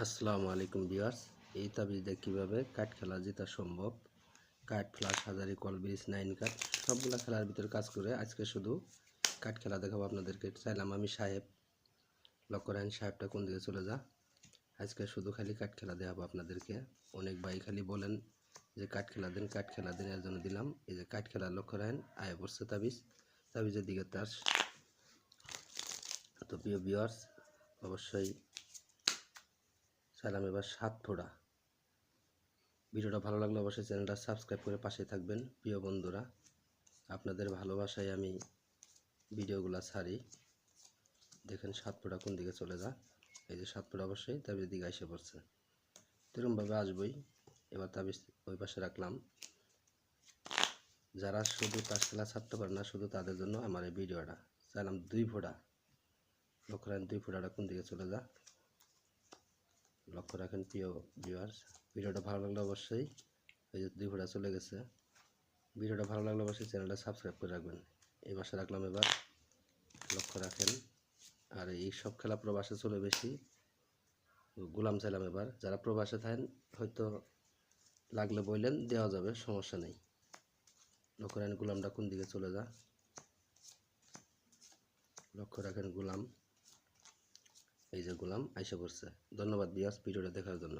আসসালামু আলাইকুম ভিউয়ার্স। এই তাবিজ দিয়ে কীভাবে কাঠ খেলা জেতা সম্ভব, কাঠ ফ্লাশ হাজারি কল ব্রিজ 9 কাঠ সবগুলা খেলার ভিতরে কাজ করে আজকে শুধু কাঠ খেলা দেখাবো আপনাদেরকে। চাইলাম আমি সাহেব, লক্ষ্য রাখেন সাহেবটা কোন দিকে চলে যা। আজকে শুধু খালি কাঠ খেলা দেখাবো আপনাদেরকে। অনেক ভাই খালি বলেন যে কাঠ খেলা দিন, কাঠ খেলা দিন, এর জন্য দিলাম। এই যে কাঠ খেলা লক্ষ্য রাখেন আয় পড়ছে তাবিজের দিকে তার। তো প্রিয় ভিউয়ার্স, অবশ্যই চাইলাম এবার 7 ফোঁটা। ভিডিওটা ভালো লাগলে অবশ্যই চ্যানেলটা সাবস্ক্রাইব করে পাশে থাকবেন। প্রিয় বন্ধুরা, আপনাদের ভালোবাসায় আমি ভিডিওগুলো ছাড়ি। দেখেন 7 ফোঁটা কোন দিকে চলে যা। এই যে 7 ফোঁটা অবশ্যই তাবিজ দিকে এসে পড়ছে, এরকমভাবে আসবই। এবার তাবিজ ওই পাশে রাখলাম। যারা শুধু তাস খেলা ছাড়তে পারে না, শুধু তাদের জন্য আমার এই ভিডিওটা। চাইলাম 2 ফোঁটা, লক্ষ্য রাখেন 2 ফোঁটাটা কোন দিকে চলে যা। লক্ষ্য রাখেন প্রিয় ভিউয়ার্স, ভিডিওটা ভালো লাগলে অবশ্যই, এই যে 2 ফোঁটা চলে গেছে। ভিডিওটা ভালো লাগলে অবশ্যই চ্যানেলটা সাবস্ক্রাইব করে রাখবেন। এই পাশে রাখলাম এবার, লক্ষ্য রাখেন। আর এই সব খেলা প্রবাসে চলে বেশি। গোলাম চাইলাম এবার, যারা প্রবাসে থাকেন হয়তো লাগলে বললেন দেওয়া যাবে, সমস্যা নেই। লক্ষ্য রাখেন গোলামটা কোন দিকে চলে যা। লক্ষ্য রাখেন গোলাম, এই যে গোলাম আইসা পড়ছে। ধন্যবাদ ভিউয়ার্স ভিডিওটা দেখার জন্য।